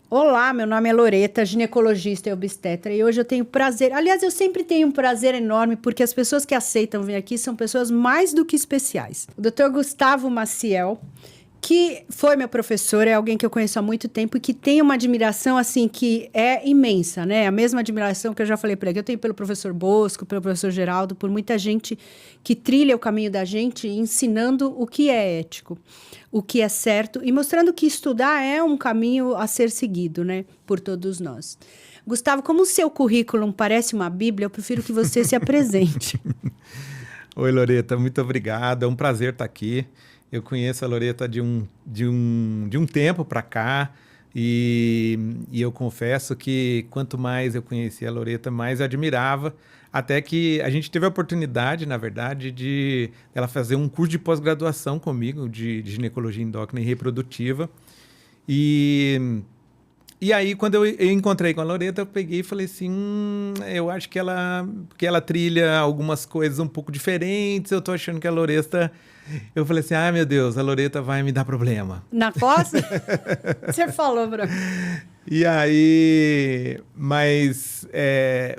Olá, meu nome é Loreta, ginecologista e obstetra, e hoje eu tenho prazer, aliás, eu sempre tenho um prazer enorme, porque as pessoas que aceitam vir aqui são pessoas mais do que especiais. O Dr. Gustavo Maciel, que foi meu professor, é alguém que eu conheço há muito tempo e que tem uma admiração, assim, que é imensa, né? A mesma admiração que eu já falei para ele, que eu tenho pelo professor Bosco, pelo professor Geraldo, por muita gente que trilha o caminho da gente, ensinando o que é ético, o que é certo e mostrando que estudar é um caminho a ser seguido, né? Por todos nós. Gustavo, como o seu currículo parece uma bíblia, eu prefiro que você se apresente. Oi, Loreta, muito obrigado. É um prazer estar aqui. Eu conheço a Loreta de um tempo para cá e eu confesso que quanto mais eu conhecia a Loreta, mais eu admirava, até que a gente teve a oportunidade, na verdade, de ela fazer um curso de pós-graduação comigo de ginecologia endócrina e reprodutiva. E aí, quando eu encontrei com a Loreta, eu peguei e falei assim, eu acho que ela trilha algumas coisas um pouco diferentes, eu tô achando que a Loreta... Eu falei assim, meu Deus, a Loreta vai me dar problema. Na costa? Você falou pra mim. E aí, mas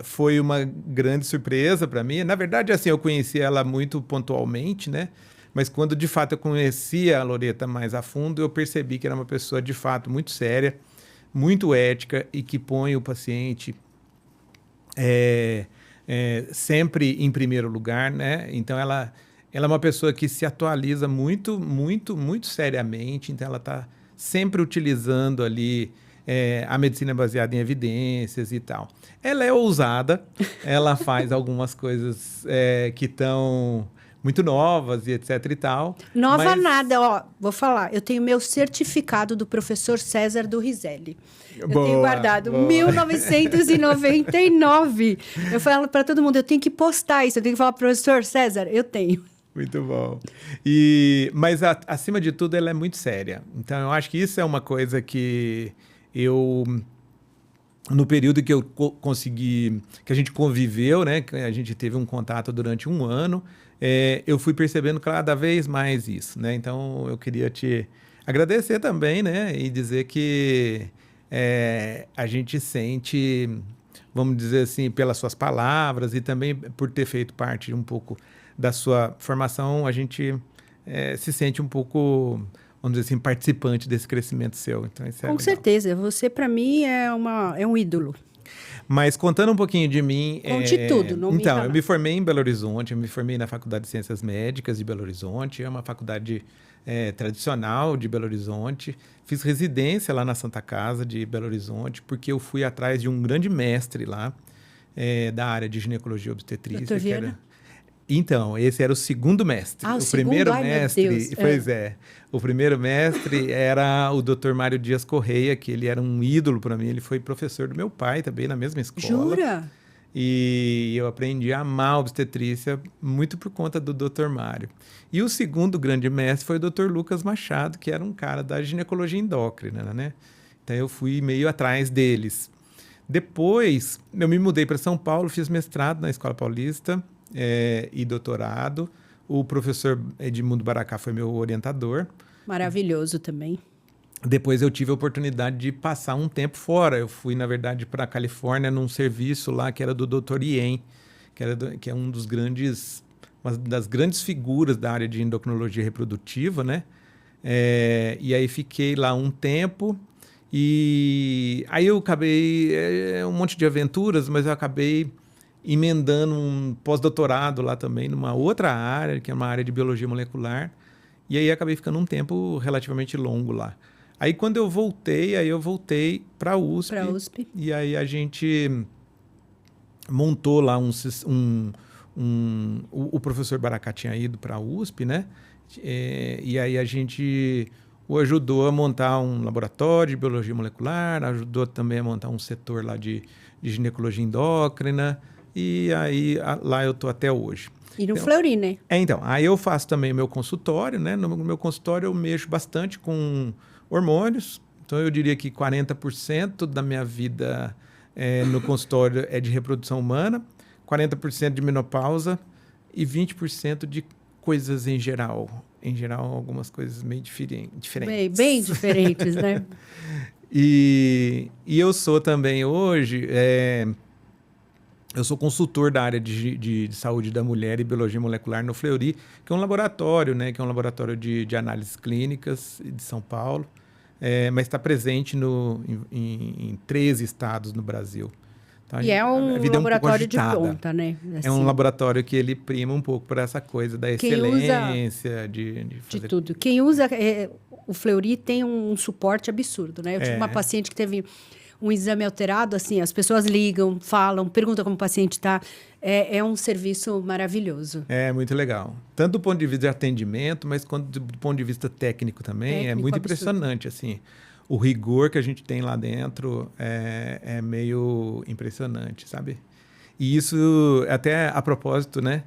foi uma grande surpresa para mim. Na verdade, assim, eu conheci ela muito pontualmente, né? Mas quando, de fato, eu conheci a Loreta mais a fundo, eu percebi que era uma pessoa, de fato, muito séria, muito ética e que põe o paciente sempre em primeiro lugar, né? Então, ela é uma pessoa que se atualiza muito, muito, muito seriamente. Então, ela está sempre utilizando ali a medicina baseada em evidências e tal. Ela é ousada, ela faz algumas coisas que estão muito novas e etc e tal. Nova nada, ó, vou falar. Eu tenho meu certificado do professor César do Riselli. Eu tenho guardado 1999. Eu falo para todo mundo, eu tenho que postar isso. Eu tenho que falar, professor César, eu tenho. Muito bom. Mas, acima de tudo, ela é muito séria. Então, eu acho que isso é uma coisa que no período que eu consegui, que a gente conviveu, né, que a gente teve um contato durante um ano, eu fui percebendo cada vez mais isso, né? Então, eu queria te agradecer também, né, e dizer que a gente sente, vamos dizer assim, pelas suas palavras e também por ter feito parte um pouco da sua formação, a gente se sente um pouco, vamos dizer assim, participante desse crescimento seu. Então, isso é Com legal. certeza, você para mim é um ídolo. Mas contando um pouquinho de mim... Conte tudo, não me Então, eu me formei em Belo Horizonte, eu me formei na Faculdade de Ciências Médicas de Belo Horizonte, é uma faculdade tradicional de Belo Horizonte. Fiz residência lá na Santa Casa de Belo Horizonte, porque eu fui atrás de um grande mestre lá, da área de ginecologia e obstetrícia. Dr. Viana? Então, esse era o segundo mestre. O segundo? Primeiro Ai, mestre, meu Deus. pois o primeiro mestre era o Dr. Mário Dias Correia, que ele era um ídolo para mim. Ele foi professor do meu pai também na mesma escola. Jura? E eu aprendi a amar a obstetrícia muito por conta do Dr. Mário. E o segundo grande mestre foi o Dr. Lucas Machado, que era um cara da ginecologia endócrina, né? Então eu fui meio atrás deles. Depois, eu me mudei para São Paulo, fiz mestrado na Escola Paulista, e doutorado. O professor Edmundo Baracá foi meu orientador. Maravilhoso também. Depois eu tive a oportunidade de passar um tempo fora. Eu fui, na verdade, para a Califórnia num serviço lá que era do Dr. Ien, que é uma das grandes figuras da área de endocrinologia reprodutiva, né? E aí fiquei lá um tempo e aí eu acabei um monte de aventuras, mas eu acabei emendando um pós-doutorado lá também, numa outra área, que é uma área de biologia molecular. E aí acabei ficando um tempo relativamente longo lá. Aí quando eu voltei para a USP. Para a USP. E aí a gente montou lá o professor Baracá tinha ido para a USP, né? E aí a gente o ajudou a montar um laboratório de biologia molecular, ajudou também a montar um setor lá de ginecologia endócrina. E aí, lá eu estou até hoje. E no Fleury, né? Então, aí eu faço também o meu consultório, né? No meu consultório eu mexo bastante com hormônios. Então, eu diria que 40% da minha vida no consultório é de reprodução humana, 40% de menopausa e 20% de coisas em geral. Em geral, algumas coisas meio diferentes. Bem diferentes, né? E eu sou também hoje, eu sou consultor da área de saúde da mulher e biologia molecular no Fleury, que é um laboratório, né, que é um laboratório de análises clínicas de São Paulo, mas está presente em 13 estados no Brasil. Então, E é a um vida é um pouco laboratório de agitada. ponta, né? É um laboratório que ele prima um pouco por essa coisa da excelência, de fazer... de tudo. Quem usa o Fleury tem um suporte absurdo, né? Eu tive uma paciente que teve um exame alterado, assim, as pessoas ligam, falam, perguntam como o paciente está. É um serviço maravilhoso. É muito legal. Tanto do ponto de vista de atendimento, mas quanto do ponto de vista técnico também. É muito impressionante, assim. O rigor que a gente tem lá dentro é meio impressionante, sabe? E isso, até a propósito, né?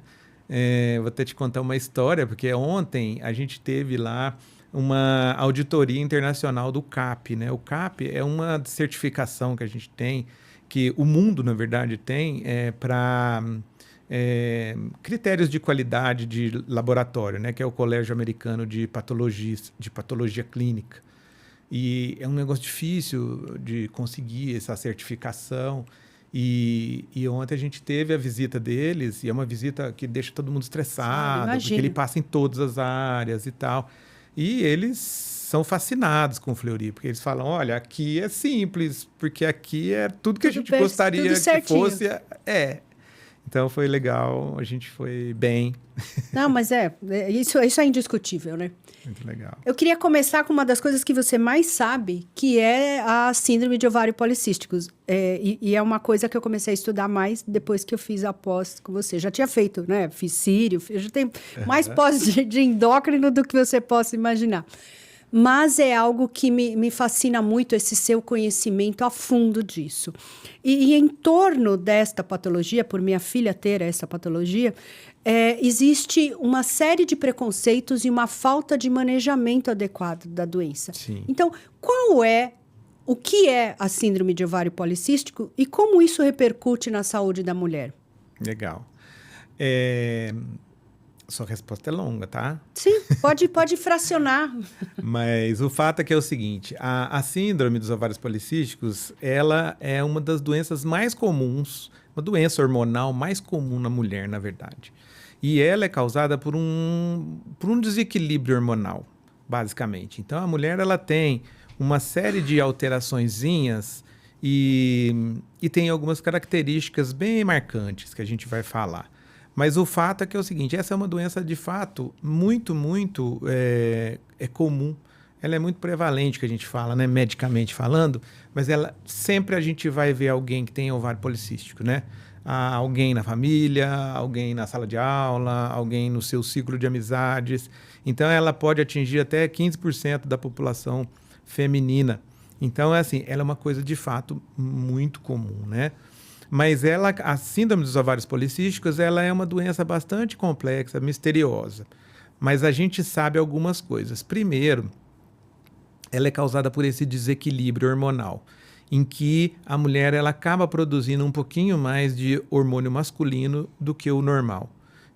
Vou até te contar uma história, porque ontem a gente teve lá uma auditoria internacional do CAP, né? O CAP é uma certificação que a gente tem, que o mundo, na verdade, tem para critérios de qualidade de laboratório, né? Que é o Colégio Americano de Patologia Clínica. E é um negócio difícil de conseguir essa certificação. E ontem a gente teve a visita deles, e é uma visita que deixa todo mundo estressado, porque ele passa em todas as áreas e tal. E eles são fascinados com o Fleury, porque eles falam, olha, aqui é simples, porque aqui é tudo que a gente gostaria que fosse. Então foi legal, a gente foi bem. Não, mas isso é indiscutível, né? Muito legal. Eu queria começar com uma das coisas que você mais sabe, que é a síndrome de ovário policísticos. E é uma coisa que eu comecei a estudar mais depois que eu fiz a pós com você. Já tinha feito, né? Fiz sírio, eu já tenho mais pós de endócrino do que você possa imaginar. Mas é algo que me fascina muito, esse seu conhecimento a fundo disso. E em torno desta patologia, por minha filha ter essa patologia, existe uma série de preconceitos e uma falta de manejamento adequado da doença. Sim. Então, o que é a síndrome de ovário policístico e como isso repercute na saúde da mulher? Legal. Sua resposta é longa, tá? Sim, pode fracionar. Mas o fato é que é o seguinte, a síndrome dos ovários policísticos, ela é uma das doenças mais comuns, uma doença hormonal mais comum na mulher, na verdade. E ela é causada por um desequilíbrio hormonal, basicamente. Então, a mulher ela tem uma série de alteraçõezinhas e tem algumas características bem marcantes que a gente vai falar. Mas o fato é que é o seguinte, essa é uma doença de fato muito, muito comum. Ela é muito prevalente, que a gente fala, né, medicamente falando, mas sempre a gente vai ver alguém que tem ovário policístico, né? Alguém na família, alguém na sala de aula, alguém no seu ciclo de amizades. Então, ela pode atingir até 15% da população feminina. Então, ela é uma coisa de fato muito comum, né? Mas a síndrome dos ovários policísticos, ela é uma doença bastante complexa, misteriosa. Mas a gente sabe algumas coisas. Primeiro, ela é causada por esse desequilíbrio hormonal, em que a mulher ela acaba produzindo um pouquinho mais de hormônio masculino do que o normal.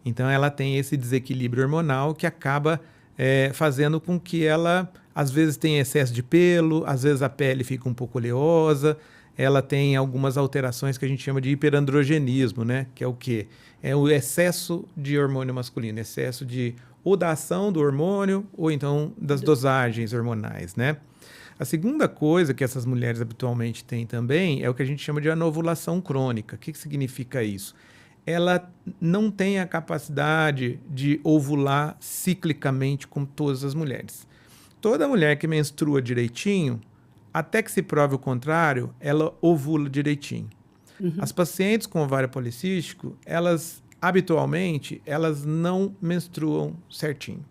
Então, ela tem esse desequilíbrio hormonal que acaba fazendo com que ela, às vezes, tenha excesso de pelo, às vezes a pele fica um pouco oleosa, ela tem algumas alterações que a gente chama de hiperandrogenismo, né? Que é o quê? É o excesso de hormônio masculino, excesso ou da ação do hormônio ou então das dosagens hormonais, né? A segunda coisa que essas mulheres habitualmente têm também é o que a gente chama de anovulação crônica. O que significa isso? Ela não tem a capacidade de ovular ciclicamente como todas as mulheres. Toda mulher que menstrua direitinho, até que se prove o contrário, ela ovula direitinho. Uhum. As pacientes com ovário policístico, habitualmente, elas não menstruam certinho.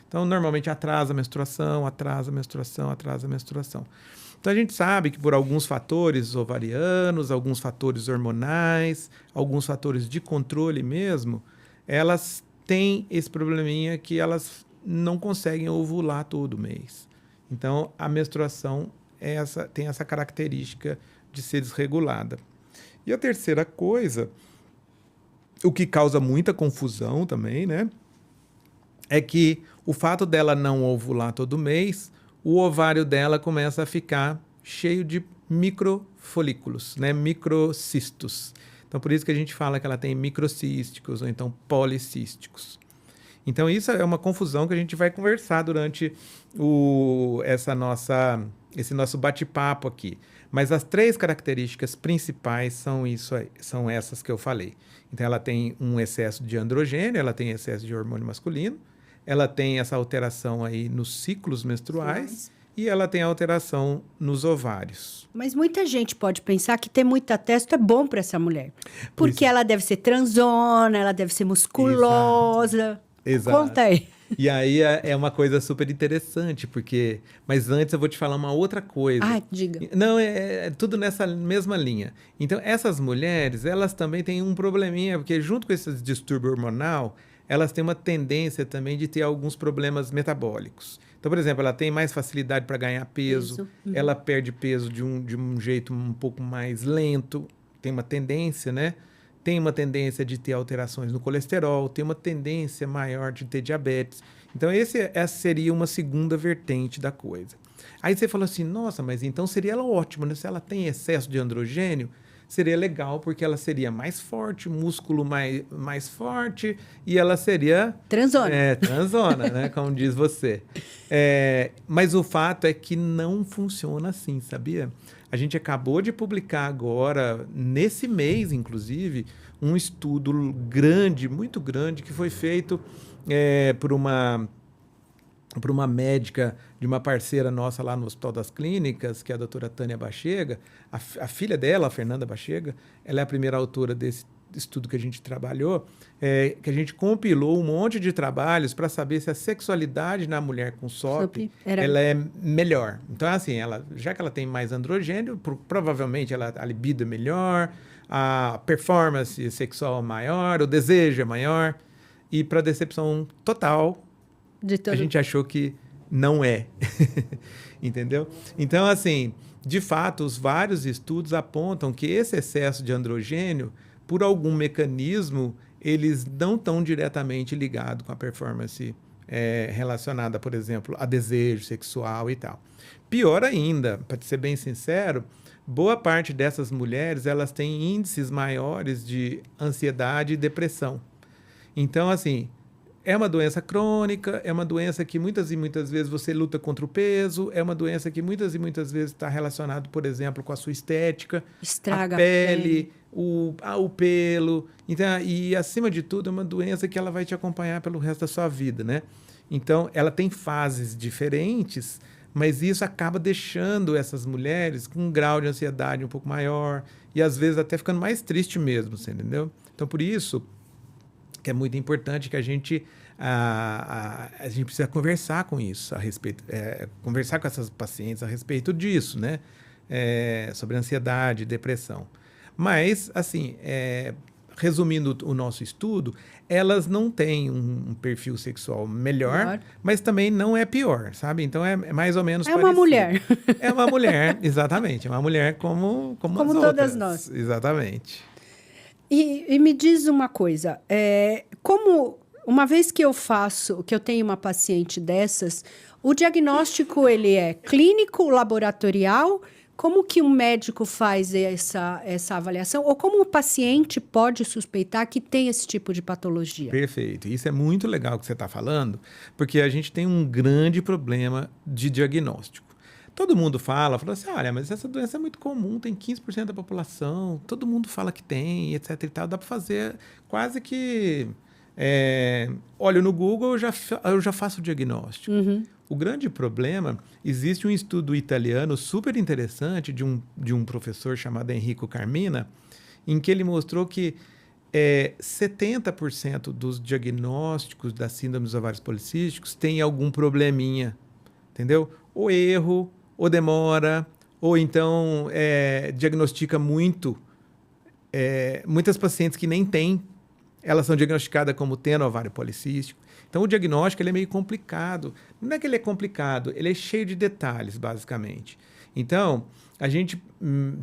Então, normalmente atrasa a menstruação. Então, a gente sabe que por alguns fatores ovarianos, alguns fatores hormonais, alguns fatores de controle mesmo, elas têm esse probleminha que elas não conseguem ovular todo mês. Então, a menstruação tem essa característica de ser desregulada. E a terceira coisa, o que causa muita confusão também, né? É que o fato dela não ovular todo mês, o ovário dela começa a ficar cheio de microfolículos, né? Microcistos. Então, por isso que a gente fala que ela tem microcísticos ou então policísticos. Então, isso é uma confusão que a gente vai conversar durante esse nosso bate-papo aqui. Mas as 3 características principais são essas que eu falei. Então, ela tem um excesso de androgênio, ela tem excesso de hormônio masculino, ela tem essa alteração aí nos ciclos menstruais e ela tem alteração nos ovários. Mas muita gente pode pensar que ter muita testo é bom para essa mulher. Porque ela deve ser transona, ela deve ser musculosa. Exato. Conta aí. E aí é uma coisa super interessante, porque... Mas antes eu vou te falar uma outra coisa. Ah, diga. Não, é tudo nessa mesma linha. Então, essas mulheres, elas também têm um probleminha, porque junto com esse distúrbio hormonal, elas têm uma tendência também de ter alguns problemas metabólicos. Então, por exemplo, ela tem mais facilidade para ganhar peso, ela perde peso de um jeito um pouco mais lento, tem uma tendência, né? Tem uma tendência de ter alterações no colesterol, tem uma tendência maior de ter diabetes. Então, essa seria uma segunda vertente da coisa. Aí você falou assim, nossa, mas então seria ótimo, né? Se ela tem excesso de androgênio, seria legal, porque ela seria mais forte, músculo mais forte, e ela seria... Transona. Transona, né? Como diz você. Mas o fato é que não funciona assim, sabia? A gente acabou de publicar agora, nesse mês, inclusive, um estudo grande, muito grande, que foi feito por uma médica de uma parceira nossa lá no Hospital das Clínicas, que é a doutora Tânia Bachega. A filha dela, a Fernanda Bachega, ela é a primeira autora desse estudo que a gente trabalhou, que a gente compilou um monte de trabalhos para saber se a sexualidade na mulher com SOP ela é melhor. Então, assim, já que ela tem mais androgênio, provavelmente a libido é melhor, a performance sexual é maior, o desejo é maior. E, para decepção total, a gente achou que não é. Entendeu? Então, assim, de fato, os vários estudos apontam que esse excesso de androgênio, por algum mecanismo, eles não estão diretamente ligados com a performance relacionada, por exemplo, a desejo sexual e tal. Pior ainda, para ser bem sincero, boa parte dessas mulheres, elas têm índices maiores de ansiedade e depressão. Então, assim, é uma doença crônica, é uma doença que muitas e muitas vezes você luta contra o peso, é uma doença que muitas e muitas vezes está relacionado, por exemplo, com a sua estética, estraga a pele. O pelo. Então, e, acima de tudo, é uma doença que ela vai te acompanhar pelo resto da sua vida, né? Então, ela tem fases diferentes, mas isso acaba deixando essas mulheres com um grau de ansiedade um pouco maior e, às vezes, até ficando mais triste mesmo, você entendeu? Então, por isso que é muito importante que a gente precisa conversar com isso, a respeito, conversar com essas pacientes a respeito disso, né? Sobre ansiedade e depressão. Mas, assim, resumindo o nosso estudo, elas não têm um perfil sexual melhor, mas também não é pior, sabe? Então, é mais ou menos parecido. Uma mulher. É uma mulher, exatamente. É uma mulher como as outras. Todas nós. Exatamente. E me diz uma coisa, uma vez que eu tenho uma paciente dessas, o diagnóstico, ele é clínico, laboratorial? Como que um médico faz essa avaliação? Ou como o paciente pode suspeitar que tem esse tipo de patologia? Perfeito. Isso é muito legal que você está falando, porque a gente tem um grande problema de diagnóstico. Todo mundo fala assim, olha, mas essa doença é muito comum, tem 15% da população, todo mundo fala que tem, etc e tal. Dá para fazer quase que... olho no Google, eu já faço o diagnóstico. Uhum. O grande problema, existe um estudo italiano super interessante de um professor chamado Enrico Carmina, em que ele mostrou que 70% dos diagnósticos da síndrome dos ovários policísticos tem algum probleminha, entendeu? Ou erro, ou demora, ou então diagnostica muito. Muitas pacientes que nem têm, elas são diagnosticadas como tendo ovário policístico. Então, o diagnóstico ele é meio complicado. Não é que ele é complicado, ele é cheio de detalhes, basicamente. Então, a gente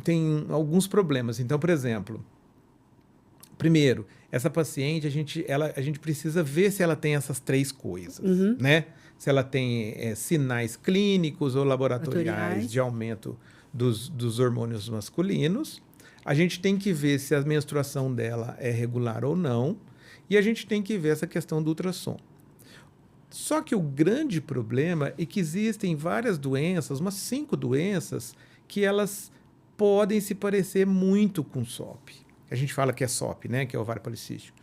tem alguns problemas. Então, por exemplo, primeiro, essa paciente, a gente precisa ver se ela tem essas 3 coisas, né? Se ela tem sinais clínicos ou laboratoriais de aumento dos hormônios masculinos, a gente tem que ver se a menstruação dela é regular ou não, e a gente tem que ver essa questão do ultrassom. Só que o grande problema é que existem várias doenças, umas 5 doenças, que elas podem se parecer muito com SOP. A gente fala que é SOP, né? Que é ovário policístico.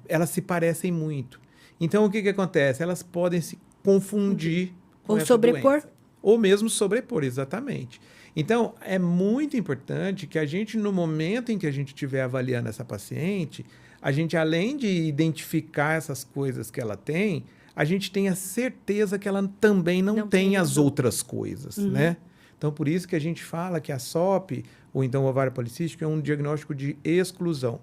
Elas se parecem muito. Então, o que acontece? Elas podem se confundir com essa sobrepor. doença. Ou mesmo sobrepor, exatamente. Então, é muito importante que a gente, no momento em que a gente estiver avaliando essa paciente, a gente, além de identificar essas coisas que ela tem, a gente tenha certeza que ela também não tem as outras coisas, né? Então, por isso que a gente fala que a SOP, ou então o ovário policístico, é um diagnóstico de exclusão.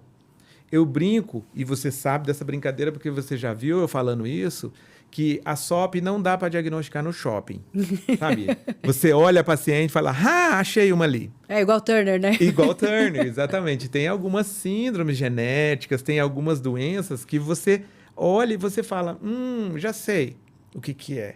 Eu brinco, e você sabe dessa brincadeira porque você já viu eu falando isso, que a SOP não dá para diagnosticar no shopping, sabe? Você olha a paciente e fala, achei uma ali. É igual Turner, né? Igual Turner, exatamente. Tem algumas síndromes genéticas, tem algumas doenças que você olha e você fala, já sei o que é.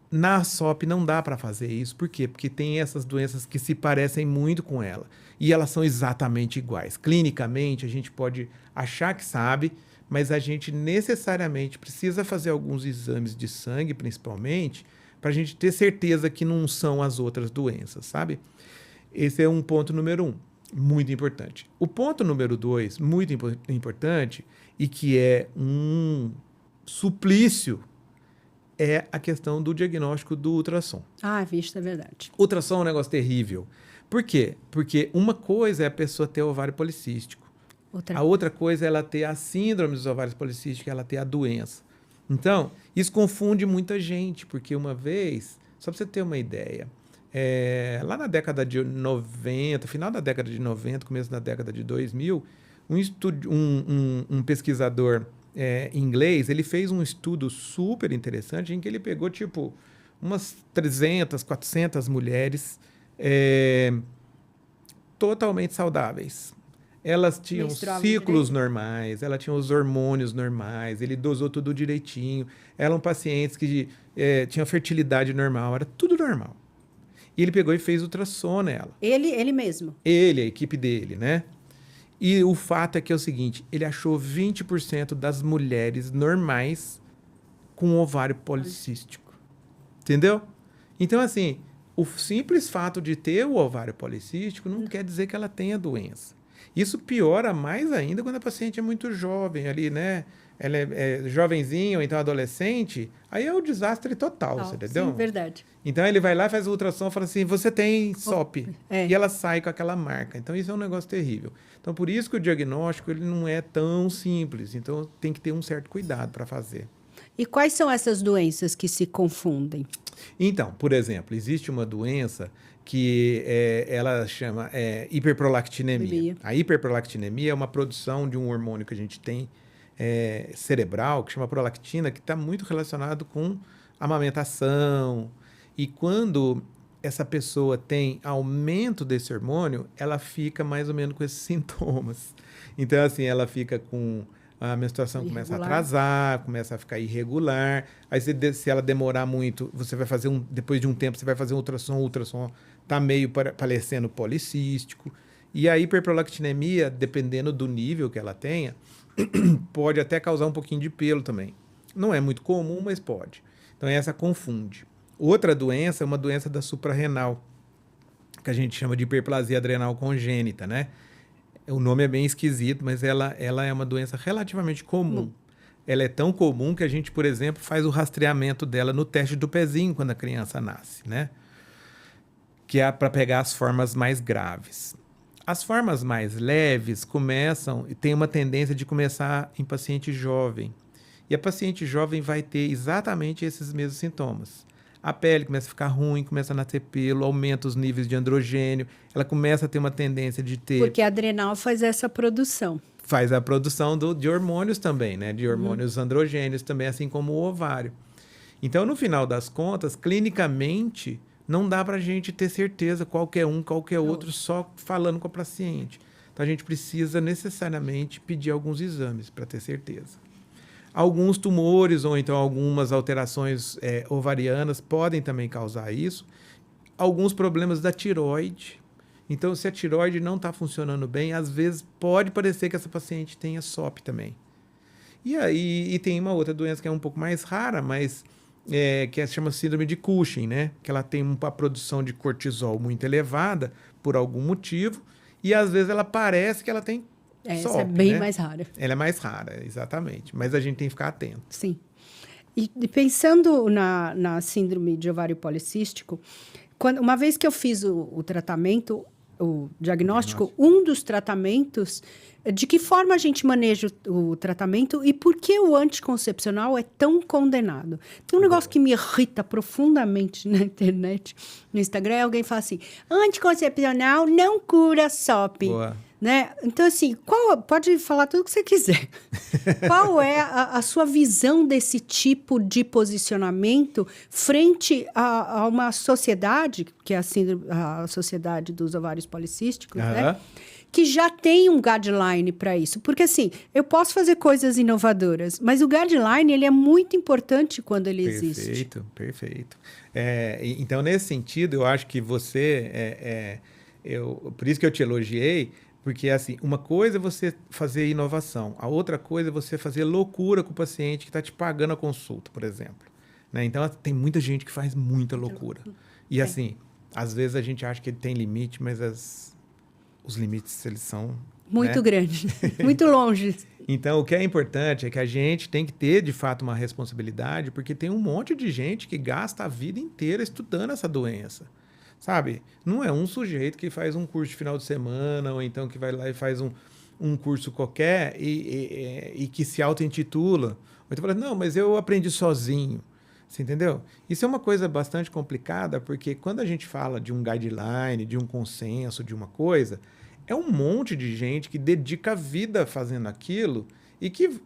Na SOP não dá para fazer isso. Por quê? Porque tem essas doenças que se parecem muito com ela. E elas são exatamente iguais. Clinicamente, a gente pode achar que sabe, mas a gente necessariamente precisa fazer alguns exames de sangue, principalmente, para a gente ter certeza que não são as outras doenças, sabe? Esse é um ponto número 1, muito importante. O ponto número 2, muito importante, e que é um suplício, é a questão do diagnóstico do ultrassom. Visto, é verdade. Ultrassom é um negócio terrível. Por quê? Porque uma coisa é a pessoa ter ovário policístico. A outra coisa é ela ter a síndrome dos ovários policísticos, ela ter a doença. Então, isso confunde muita gente, porque uma vez, só para você ter uma ideia, lá na década de 90, final da década de 90, começo da década de 2000, um pesquisador inglês, ele fez um estudo super interessante em que ele pegou, umas 300, 400 mulheres totalmente saudáveis. Elas tinham ciclos normais, elas tinham os hormônios normais, ele dosou tudo direitinho. Eram pacientes que tinham fertilidade normal, era tudo normal. E ele pegou e fez ultrassom nela. Ele mesmo? Ele, a equipe dele, né? E o fato é que é o seguinte, ele achou 20% das mulheres normais com ovário policístico. Entendeu? Então, assim, o simples fato de ter o ovário policístico não quer dizer que ela tenha doença. Isso piora mais ainda quando a paciente é muito jovem ali, né? Ela é jovenzinha ou então adolescente, aí é o desastre total, você entendeu? Sim, verdade. Então ele vai lá, faz o ultrassom e fala assim, você tem SOP. E ela sai com aquela marca. Então isso é um negócio terrível. Então por isso que o diagnóstico ele não é tão simples. Então tem que ter um certo cuidado para fazer. E quais são essas doenças que se confundem? Então, por exemplo, existe uma doença que ela chama hiperprolactinemia. A hiperprolactinemia é uma produção de um hormônio que a gente tem cerebral, que chama prolactina, que está muito relacionado com amamentação. E quando essa pessoa tem aumento desse hormônio, ela fica mais ou menos com esses sintomas. Então, assim, ela fica com... A menstruação começa a atrasar, começa a ficar irregular. Aí, se ela demorar muito, você vai fazer depois de um tempo, você vai fazer um ultrassom. O ultrassom está meio parecendo policístico. E a hiperprolactinemia, dependendo do nível que ela tenha, pode até causar um pouquinho de pelo também. Não é muito comum, mas pode. Então, essa confunde. Outra doença é uma doença da suprarrenal, que a gente chama de hiperplasia adrenal congênita, né? O nome é bem esquisito, mas ela é uma doença relativamente comum. Ela é tão comum que a gente, por exemplo, faz o rastreamento dela no teste do pezinho quando a criança nasce, né? Que é para pegar as formas mais graves. As formas mais leves começam e tem uma tendência de começar em paciente jovem. E a paciente jovem vai ter exatamente esses mesmos sintomas. A pele começa a ficar ruim, começa a nascer pelo, aumenta os níveis de androgênio, ela começa a ter uma tendência de ter... Porque a adrenal faz essa produção. Faz a produção de hormônios também, né? De hormônios androgênios também, assim como o ovário. Então, no final das contas, clinicamente, não dá para a gente ter certeza qualquer outro, só falando com a paciente. Então, a gente precisa necessariamente pedir alguns exames para ter certeza. Alguns tumores ou então algumas alterações ovarianas podem também causar isso. alguns problemas da tireoide. Então, se a tireoide não está funcionando bem, às vezes pode parecer que essa paciente tenha SOP também. E aí tem uma outra doença que é um pouco mais rara, mas que se chama síndrome de Cushing, né? Que ela tem uma produção de cortisol muito elevada por algum motivo e às vezes ela parece que ela tem Essa SOP, é bem né? mais rara. Ela é mais rara, exatamente. Mas a gente tem que ficar atento. Sim. E pensando na síndrome de ovário policístico, uma vez que eu fiz o tratamento, o diagnóstico, um dos tratamentos, de que forma a gente maneja o tratamento e por que o anticoncepcional é tão condenado? Tem um negócio que me irrita profundamente na internet, no Instagram, alguém fala assim, anticoncepcional não cura SOP. Boa. Né? Então, assim, pode falar tudo o que você quiser. Qual é a sua visão desse tipo de posicionamento frente a uma sociedade, que é a Sociedade dos Ovários Policísticos, né? Que já tem um guideline para isso? Porque, assim, eu posso fazer coisas inovadoras, mas o guideline ele é muito importante quando ele existe. Perfeito. Então, nesse sentido, eu acho que você... por isso que eu te elogiei, porque, assim, uma coisa é você fazer inovação, a outra coisa é você fazer loucura com o paciente que está te pagando a consulta, por exemplo. Né? Então, tem muita gente que faz muita loucura. E, assim, às vezes a gente acha que ele tem limite, mas os limites, eles são... Muito grandes, muito longe. Então, o que é importante é que a gente tem que ter, de fato, uma responsabilidade, porque tem um monte de gente que gasta a vida inteira estudando essa doença. Sabe? Não é um sujeito que faz um curso de final de semana ou então que vai lá e faz um curso qualquer e que se auto-intitula. Ou então fala, não, mas eu aprendi sozinho. Você entendeu? Isso é uma coisa bastante complicada porque quando a gente fala de um guideline, de um consenso, de uma coisa, é um monte de gente que dedica a vida fazendo aquilo e que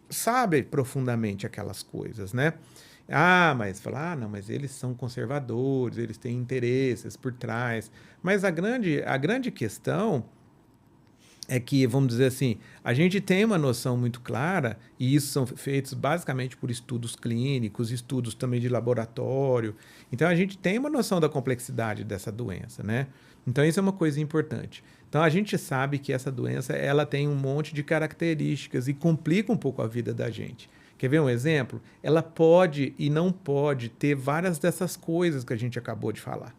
sabe profundamente aquelas coisas, né? Não, mas eles são conservadores, eles têm interesses por trás. Mas a grande questão é que, vamos dizer assim, a gente tem uma noção muito clara, e isso são feitos basicamente por estudos clínicos, estudos também de laboratório. Então, a gente tem uma noção da complexidade dessa doença, né? Então, isso é uma coisa importante. Então, a gente sabe que essa doença, ela tem um monte de características e complica um pouco a vida da gente. Quer ver um exemplo? Ela pode e não pode ter várias dessas coisas que a gente acabou de falar.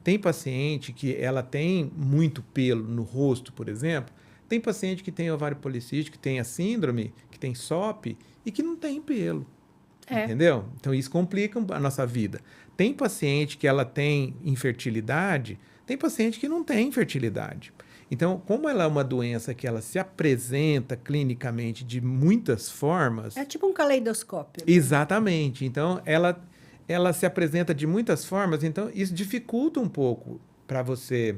Tem paciente que ela tem muito pelo no rosto, por exemplo. Tem paciente que tem ovário policístico, que tem a síndrome, que tem SOP e que não tem pelo. Entendeu? Então, isso complica a nossa vida. Tem paciente que ela tem infertilidade, tem paciente que não tem infertilidade. Então, como ela é uma doença que ela se apresenta clinicamente de muitas formas... É tipo um caleidoscópio. Exatamente. Então, ela se apresenta de muitas formas, então isso dificulta um pouco para você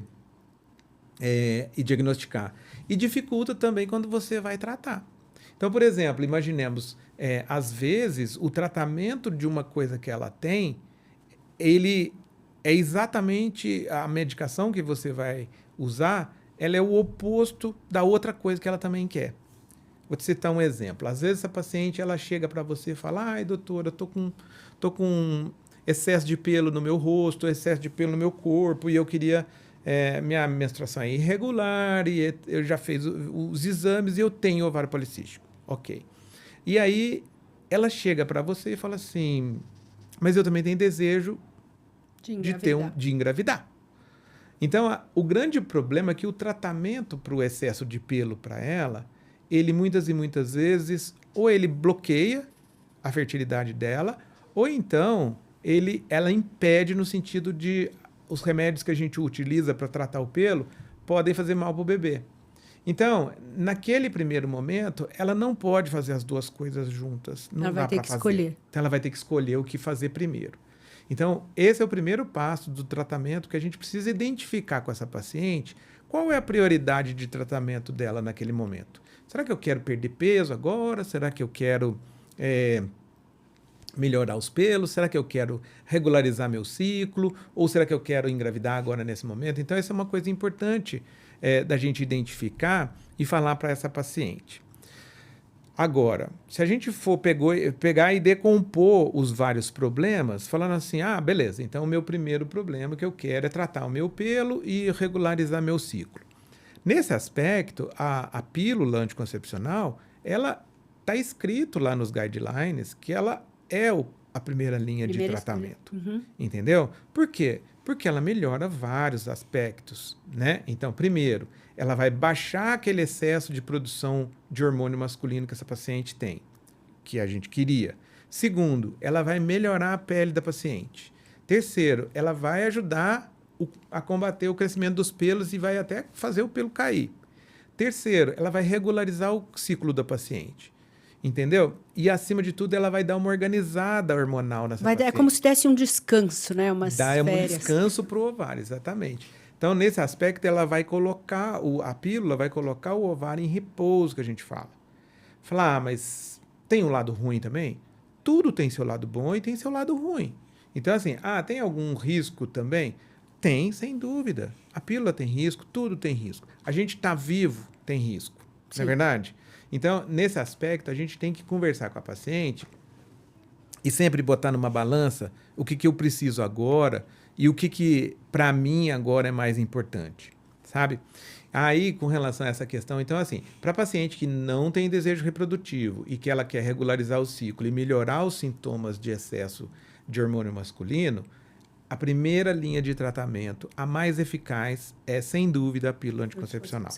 diagnosticar. E dificulta também quando você vai tratar. Então, por exemplo, imaginemos, às vezes, o tratamento de uma coisa que ela tem, ele é exatamente a medicação que você vai usar, ela é o oposto da outra coisa que ela também quer. Vou te citar um exemplo. Às vezes, a paciente ela chega para você e fala, ai, doutora, eu tô com excesso de pelo no meu rosto, excesso de pelo no meu corpo, e eu queria... minha menstruação é irregular, e eu já fiz os exames e eu tenho ovário policístico. Ok. E aí, ela chega para você e fala assim, mas eu também tenho desejo de engravidar. Então, o grande problema é que o tratamento para o excesso de pelo para ela, ele muitas e muitas vezes, ou ele bloqueia a fertilidade dela, ou então ela impede no sentido de os remédios que a gente utiliza para tratar o pelo podem fazer mal para o bebê. Então, naquele primeiro momento, ela não pode fazer as duas coisas juntas. Não ela vai ter que escolher. Então, ela vai ter que escolher o que fazer primeiro. Então, esse é o primeiro passo do tratamento que a gente precisa identificar com essa paciente qual é a prioridade de tratamento dela naquele momento. Será que eu quero perder peso agora? Será que eu quero melhorar os pelos? Será que eu quero regularizar meu ciclo? Ou será que eu quero engravidar agora nesse momento? Então, essa é uma coisa importante da gente identificar e falar para essa paciente. Agora, se a gente for pegar e decompor os vários problemas, falando assim, beleza, então o meu primeiro problema que eu quero é tratar o meu pelo e regularizar meu ciclo. Nesse aspecto, a pílula anticoncepcional, ela está escrito lá nos guidelines que ela é a primeira linha de tratamento. Entendeu? Por quê? Porque ela melhora vários aspectos, né? Então, primeiro, ela vai baixar aquele excesso de produção de hormônio masculino que essa paciente tem, que a gente queria. Segundo, ela vai melhorar a pele da paciente. Terceiro, ela vai ajudar a combater o crescimento dos pelos e vai até fazer o pelo cair. Terceiro, ela vai regularizar o ciclo da paciente. Entendeu? E, acima de tudo, ela vai dar uma organizada hormonal nessa paciente. É como se desse um descanso, né? Umas férias. Um descanso para o ovário, exatamente. Então, nesse aspecto, ela vai colocar, a pílula vai colocar o ovário em repouso, que a gente fala. Falar, mas tem um lado ruim também? Tudo tem seu lado bom e tem seu lado ruim. Então, assim, tem algum risco também? Tem, sem dúvida. A pílula tem risco, tudo tem risco. A gente está vivo, tem risco. Sim. Não é verdade? Então, nesse aspecto, a gente tem que conversar com a paciente e sempre botar numa balança o que eu preciso agora e o que para mim agora é mais importante, sabe? Aí, com relação a essa questão, então, assim, para paciente que não tem desejo reprodutivo e que ela quer regularizar o ciclo e melhorar os sintomas de excesso de hormônio masculino, a primeira linha de tratamento, a mais eficaz, é, sem dúvida, a pílula anticoncepcional.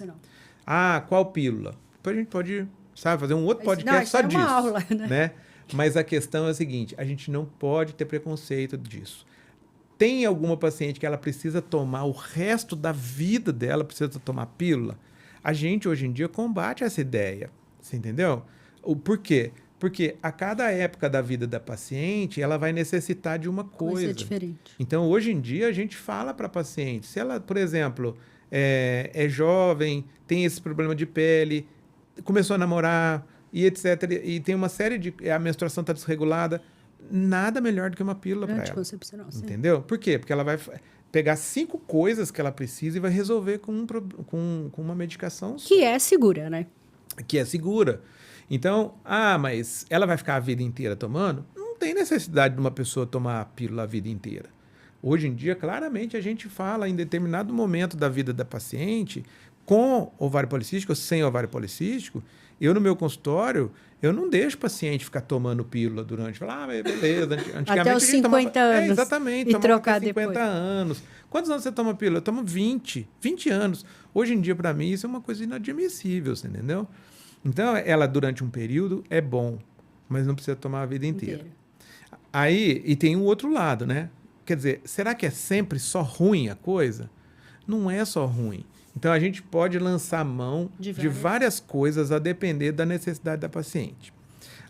Qual pílula? Depois a gente pode, fazer um outro podcast só disso. Uma aula, né? Mas a questão é a seguinte, a gente não pode ter preconceito disso. Tem alguma paciente que ela precisa tomar o resto da vida dela, precisa tomar pílula? A gente, hoje em dia, combate essa ideia. Você entendeu? Por quê? Porque a cada época da vida da paciente, ela vai necessitar de uma coisa. Diferente. Então, hoje em dia, a gente fala para a paciente, se ela, por exemplo, é jovem, tem esse problema de pele, começou a namorar, e etc., e tem uma série de... A menstruação está desregulada, nada melhor do que uma pílula para ela. Anticoncepcional, sim. Entendeu? Por quê? Porque ela vai pegar 5 coisas que ela precisa e vai resolver com uma medicação só. Que é segura, né? Que é segura. Então, mas ela vai ficar a vida inteira tomando? Não tem necessidade de uma pessoa tomar a pílula a vida inteira. Hoje em dia, claramente, a gente fala em determinado momento da vida da paciente, com ovário policístico ou sem ovário policístico, eu no meu consultório, eu não deixo o paciente ficar tomando pílula durante... beleza. Antigamente, até os 50 anos. Exatamente. E trocar até 50 depois. anos. Quantos anos você toma pílula? Eu tomo 20 anos. Hoje em dia, para mim, isso é uma coisa inadmissível, você entendeu? Então, ela, durante um período, é bom, mas não precisa tomar a vida inteira. Aí, e tem um outro lado, né? Quer dizer, será que é sempre só ruim a coisa? Não é só ruim. Então, a gente pode lançar mão de várias coisas a depender da necessidade da paciente.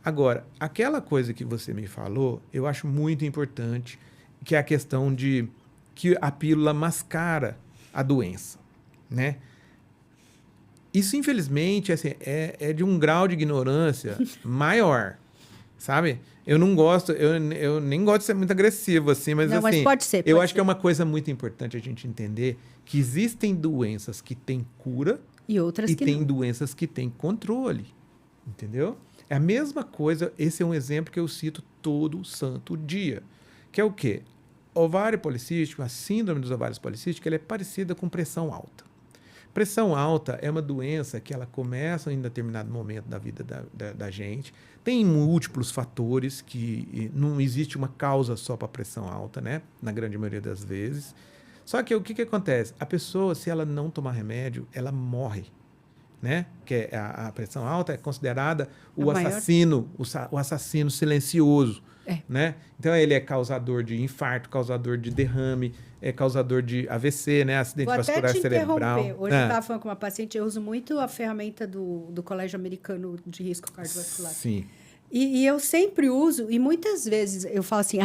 Agora, aquela coisa que você me falou, eu acho muito importante, que é a questão de que a pílula mascara a doença, né? Isso, infelizmente, assim, é de um grau de ignorância maior, sabe? Eu não gosto, eu nem gosto de ser muito agressivo, assim, mas não, assim, mas pode ser, eu acho que é uma coisa muito importante a gente entender que existem doenças que têm cura e outras que tem não. doenças que têm controle, entendeu? É a mesma coisa, esse é um exemplo que eu cito todo santo dia, que é o quê? Ovário policístico, a síndrome dos ovários policísticos, ela é parecida com pressão alta. Pressão alta é uma doença que ela começa em determinado momento da vida da gente. Tem múltiplos fatores, que não existe uma causa só para pressão alta, né? Na grande maioria das vezes. Só que o que acontece? A pessoa, se ela não tomar remédio, ela morre, né? Que a pressão alta é considerada o assassino silencioso. Né? Então, ele é causador de infarto, causador de derrame, é causador de AVC, né? Acidente vascular cerebral. Hoje eu estava falando com uma paciente, eu uso muito a ferramenta do Colégio Americano de Risco Cardiovascular. Sim. E eu sempre uso, e muitas vezes eu falo assim,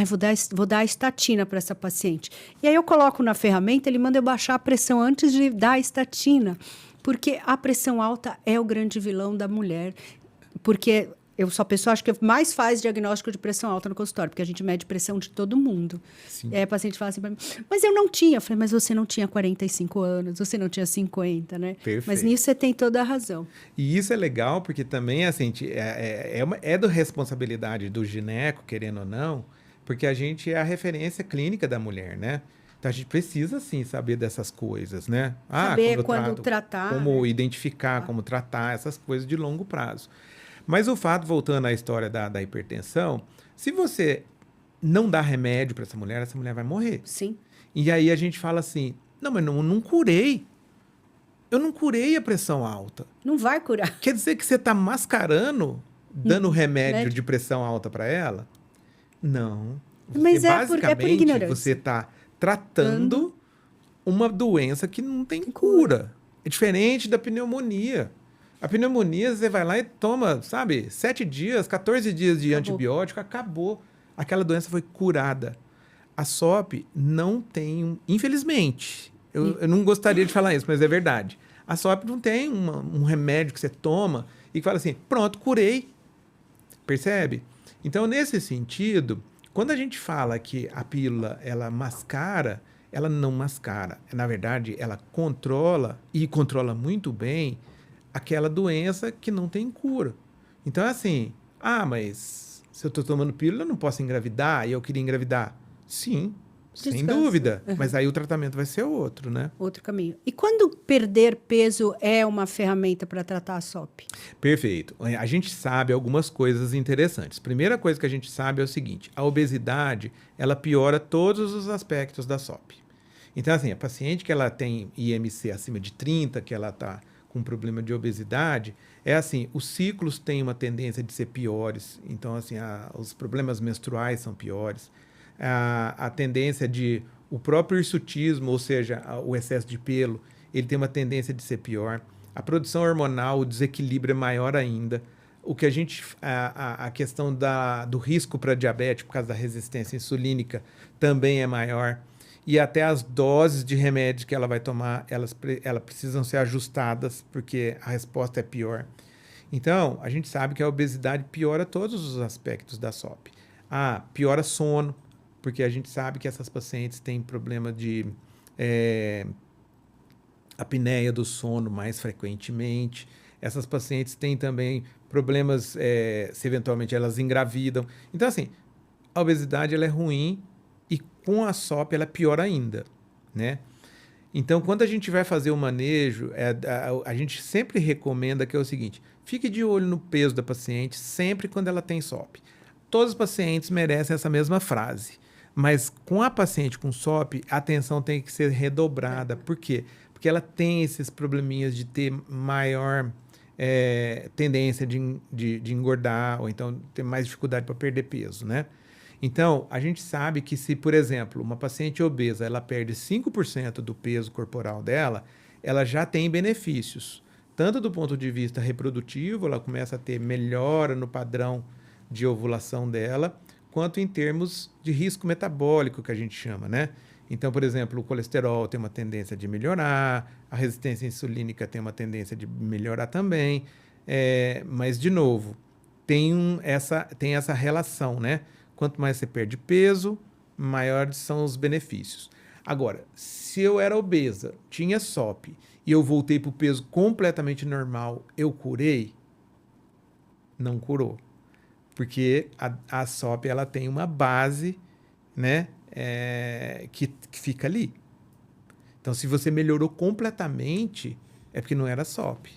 vou dar a estatina para essa paciente. E aí eu coloco na ferramenta, ele manda eu baixar a pressão antes de dar a estatina. Porque a pressão alta é o grande vilão da mulher. Porque Eu sou a pessoa, acho que mais faz diagnóstico de pressão alta no consultório, porque a gente mede pressão de todo mundo. Sim. E aí a paciente fala assim pra mim, mas eu não tinha. Eu falei, mas você não tinha 45 anos, você não tinha 50, né? Perfeito. Mas nisso você tem toda a razão. E isso é legal, porque também, assim, é da responsabilidade do gineco, querendo ou não, porque a gente é a referência clínica da mulher, né? Então, a gente precisa, sim, saber dessas coisas, né? Saber quando tratar. Como né? identificar, como tratar, essas coisas de longo prazo. Mas o fato, voltando à história da hipertensão, se você não dá remédio para essa mulher vai morrer. Sim. E aí a gente fala assim, não, mas não curei. Eu não curei a pressão alta. Não vai curar. Quer dizer que você está mascarando, dando remédio Médio. de pressão alta para ela? Não. Mas é por basicamente, ignorância. você está tratando uma doença que não tem cura. É diferente da pneumonia. A pneumonia, você vai lá e toma, sabe, 7 dias, 14 dias de antibiótico, acabou. Aquela doença foi curada. A SOP não tem, infelizmente, eu não gostaria de falar isso, mas é verdade. A SOP não tem um remédio que você toma e que fala assim, pronto, curei. Percebe? Então, nesse sentido, quando a gente fala que a pílula, ela mascara, ela não mascara. Na verdade, ela controla, e controla muito bem, aquela doença que não tem cura. Então, assim, mas se eu estou tomando pílula, eu não posso engravidar e eu queria engravidar. Sim, sem dúvida. Mas aí o tratamento vai ser outro, né? Outro caminho. E quando perder peso é uma ferramenta para tratar a SOP? Perfeito. A gente sabe algumas coisas interessantes. Primeira coisa que a gente sabe é o seguinte, a obesidade, ela piora todos os aspectos da SOP. Então, assim, a paciente que ela tem IMC acima de 30, que ela está com problema de obesidade, é assim, os ciclos têm uma tendência de ser piores, então, assim, os problemas menstruais são piores, a tendência de, o próprio hirsutismo, ou seja, o excesso de pelo, ele tem uma tendência de ser pior, a produção hormonal, o desequilíbrio é maior ainda, o que a questão do risco para diabetes, por causa da resistência insulínica, também é maior. E até as doses de remédio que ela vai tomar, elas precisam ser ajustadas, porque a resposta é pior. Então, a gente sabe que a obesidade piora todos os aspectos da SOP. Piora sono, porque a gente sabe que essas pacientes têm problema de apneia do sono mais frequentemente. Essas pacientes têm também problemas, se eventualmente elas engravidam. Então, assim, a obesidade ela é ruim, e com a SOP ela é pior ainda, né? Então, quando a gente vai fazer o manejo, a gente sempre recomenda que é o seguinte, fique de olho no peso da paciente sempre quando ela tem SOP. Todos os pacientes merecem essa mesma frase, mas com a paciente com SOP, a atenção tem que ser redobrada. Por quê? Porque ela tem esses probleminhas de ter maior tendência de engordar, ou então ter mais dificuldade para perder peso, né? Então, a gente sabe que se, por exemplo, uma paciente obesa, ela perde 5% do peso corporal dela, ela já tem benefícios. Tanto do ponto de vista reprodutivo, ela começa a ter melhora no padrão de ovulação dela, quanto em termos de risco metabólico, que a gente chama, né? Então, por exemplo, o colesterol tem uma tendência de melhorar, a resistência insulínica tem uma tendência de melhorar também, mas, de novo, tem essa relação, né? Quanto mais você perde peso, maiores são os benefícios. Agora, se eu era obesa, tinha SOP, e eu voltei para o peso completamente normal, eu curei? Não curou. Porque a SOP ela tem uma base, né, que fica ali. Então, se você melhorou completamente, é porque não era SOP.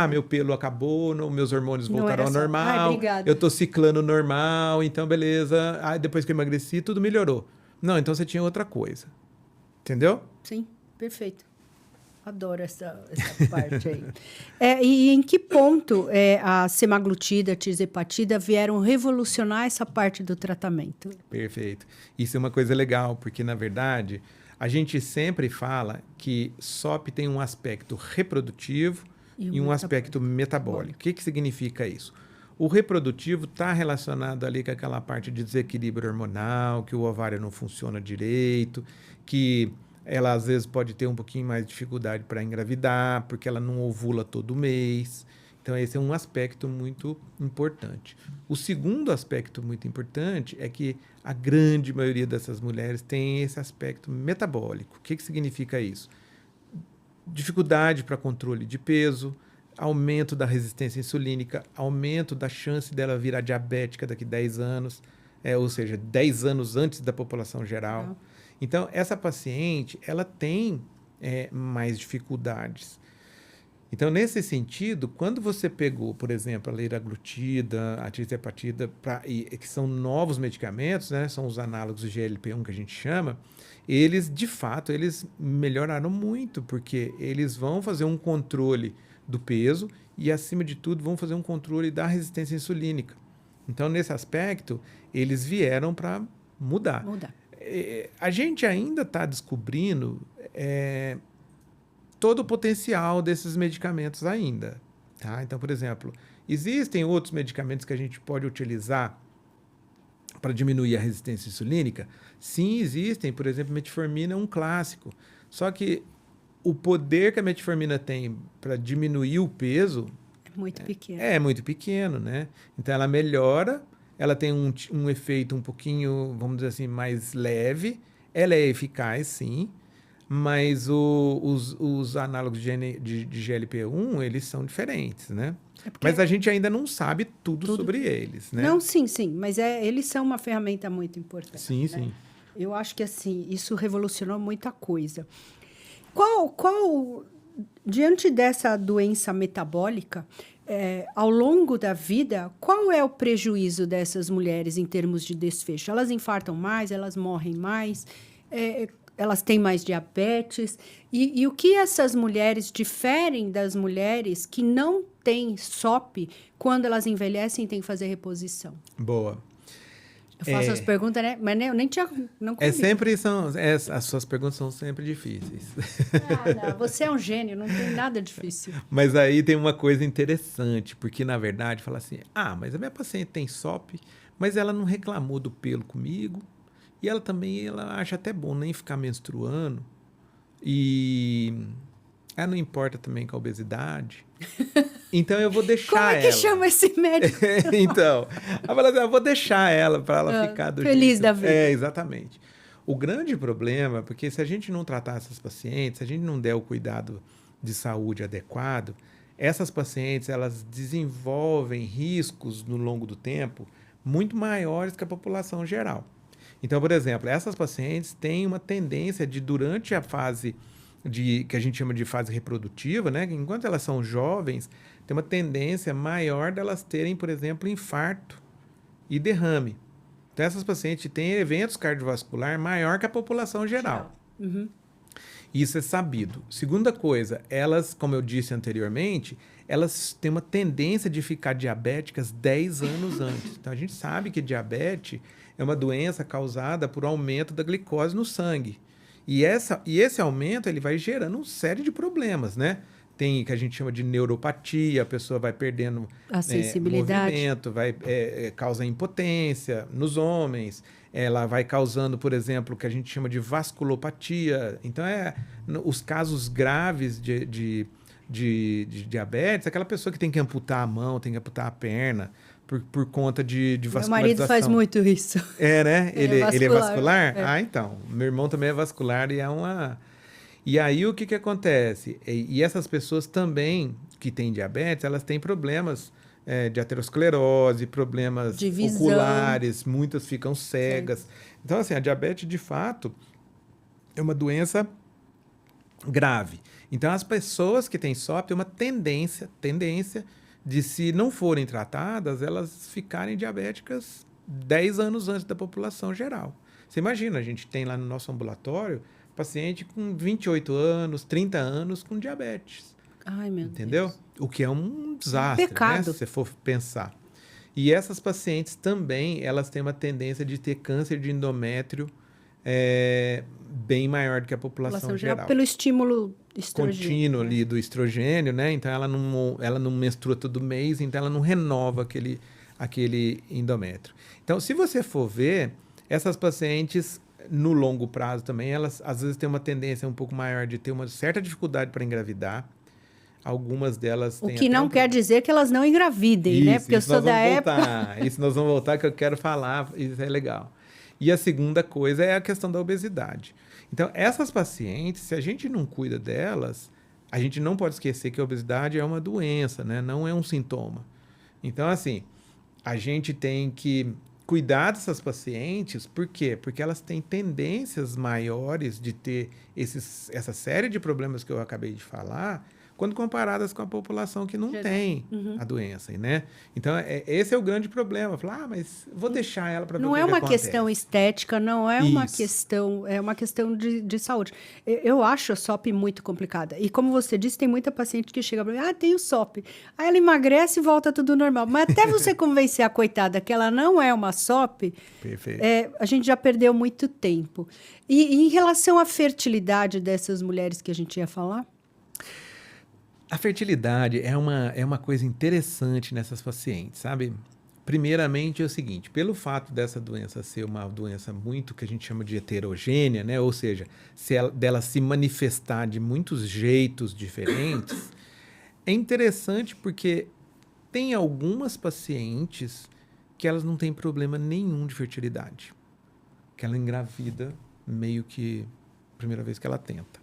Meu pelo acabou, meus hormônios voltaram ao normal, eu estou ciclando normal, então beleza. Depois que eu emagreci, tudo melhorou. Não, então você tinha outra coisa. Entendeu? Sim, perfeito. Adoro essa parte aí. E em que ponto a semaglutida, a tirzepatida vieram revolucionar essa parte do tratamento? Perfeito. Isso é uma coisa legal, porque, na verdade, a gente sempre fala que SOP tem um aspecto reprodutivo e um aspecto metabólico. O que significa isso? O reprodutivo está relacionado ali com aquela parte de desequilíbrio hormonal, que o ovário não funciona direito, que ela às vezes pode ter um pouquinho mais de dificuldade para engravidar, porque ela não ovula todo mês. Então, esse é um aspecto muito importante. O segundo aspecto muito importante é que a grande maioria dessas mulheres tem esse aspecto metabólico. O que significa isso? Dificuldade para controle de peso, aumento da resistência insulínica, aumento da chance dela virar diabética daqui a 10 anos, ou seja, 10 anos antes da população geral. Então, essa paciente, ela tem mais dificuldades. Então, nesse sentido, quando você pegou, por exemplo, a liraglutida, a tirzepatida, que são novos medicamentos, né, são os análogos do GLP-1 que a gente chama, eles, de fato, eles melhoraram muito, porque eles vão fazer um controle do peso e, acima de tudo, vão fazer um controle da resistência insulínica. Então, nesse aspecto, eles vieram para mudar. A gente ainda está descobrindo todo o potencial desses medicamentos ainda. Tá? Então, por exemplo, existem outros medicamentos que a gente pode utilizar para diminuir a resistência insulínica? Sim, existem. Por exemplo, metformina é um clássico. Só que o poder que a metformina tem para diminuir o peso muito pequeno. É muito pequeno, né? Então, ela melhora, ela tem um efeito um pouquinho, vamos dizer assim, mais leve. Ela é eficaz, sim, mas os análogos de GLP-1, eles são diferentes, né? Mas a gente ainda não sabe tudo sobre eles, né? Não, sim, mas eles são uma ferramenta muito importante. Sim, né? sim. Eu acho que, assim, isso revolucionou muita coisa. Diante dessa doença metabólica, ao longo da vida, qual é o prejuízo dessas mulheres em termos de desfecho? Elas infartam mais, elas morrem mais, elas têm mais diabetes. E o que essas mulheres diferem das mulheres que não têm SOP quando elas envelhecem e têm que fazer reposição? Boa. Eu faço as perguntas, né? Mas eu nem tinha... Não as suas perguntas são sempre difíceis. Não, você é um gênio, não tem nada difícil. Mas aí tem uma coisa interessante, porque, na verdade, fala assim, mas a minha paciente tem SOP, mas ela não reclamou do pelo comigo, e ela também acha até bom nem ficar menstruando, e ela não importa também com a obesidade. Então, eu vou deixar ela. Como é que chama esse médico? Então, ela fala assim, eu vou deixar ela para ela ficar do feliz jeito... da vida. Exatamente. O grande problema, porque se a gente não tratar essas pacientes, se a gente não der o cuidado de saúde adequado, essas pacientes, elas desenvolvem riscos no longo do tempo muito maiores que a população geral. Então, por exemplo, essas pacientes têm uma tendência de, durante a fase que a gente chama de fase reprodutiva, né? Enquanto elas são jovens, tem uma tendência maior delas terem, por exemplo, infarto e derrame. Então, essas pacientes têm eventos cardiovasculares maior que a população geral. Uhum. Isso é sabido. Segunda coisa, elas, como eu disse anteriormente, elas têm uma tendência de ficar diabéticas 10 anos antes. Então, a gente sabe que diabetes é uma doença causada por aumento da glicose no sangue. E esse aumento ele vai gerando uma série de problemas, né? Tem que a gente chama de neuropatia, a pessoa vai perdendo a sensibilidade, movimento, causa impotência nos homens, ela vai causando, por exemplo, o que a gente chama de vasculopatia. Então, os casos graves de diabetes, aquela pessoa que tem que amputar a mão, tem que amputar a perna, por conta de vascularização. Meu marido faz muito isso. Né? Ele é vascular? É. Então. Meu irmão também é vascular e é uma... E aí, o que acontece? E essas pessoas também, que têm diabetes, elas têm problemas de aterosclerose, problemas de visão oculares, muitas ficam cegas. Sim. Então, assim, a diabetes, de fato, é uma doença grave. Então, as pessoas que têm SOP têm uma tendência de, se não forem tratadas, elas ficarem diabéticas 10 anos antes da população geral. Você imagina, a gente tem lá no nosso ambulatório paciente com 28 anos, 30 anos com diabetes. Ai, meu Entendeu? Deus. O que é um desastre, né? Se você for pensar. E essas pacientes também, elas têm uma tendência de ter câncer de endométrio bem maior do que a população geral. Pelo estímulo contínuo ali do estrogênio, né? Então, ela não menstrua todo mês, então ela não renova aquele endométrio. Então, se você for ver, essas pacientes, no longo prazo também, elas às vezes têm uma tendência um pouco maior de ter uma certa dificuldade para engravidar. Algumas delas O têm que até não quer dizer que elas não engravidem, né? Porque eu isso sou nós da vamos época. voltar. Isso nós vamos voltar que eu quero falar, isso é legal. E a segunda coisa é a questão da obesidade. Então, essas pacientes, se a gente não cuida delas, a gente não pode esquecer que a obesidade é uma doença, né? Não é um sintoma. Então, assim, a gente tem que cuidar dessas pacientes, por quê? Porque elas têm tendências maiores de ter essa série de problemas que eu acabei de falar, quando comparadas com a população que não Geral. tem a doença, né? Então, esse é o grande problema. Falar, mas vou deixar ela para ver o Não que é que uma acontece. questão estética, não é uma Isso. questão, é uma questão de saúde. Eu acho a SOP muito complicada. E como você disse, tem muita paciente que chega para mim, tenho SOP. Aí ela emagrece e volta tudo normal. Mas até você convencer a coitada que ela não é uma SOP, Perfeito. a gente já perdeu muito tempo. E em relação à fertilidade dessas mulheres que a gente ia falar? A fertilidade é uma coisa interessante nessas pacientes, sabe? Primeiramente é o seguinte, pelo fato dessa doença ser uma doença muito que a gente chama de heterogênea, né? Ou seja, dela se manifestar de muitos jeitos diferentes, é interessante porque tem algumas pacientes que elas não têm problema nenhum de fertilidade, que ela engravida meio que a primeira vez que ela tenta,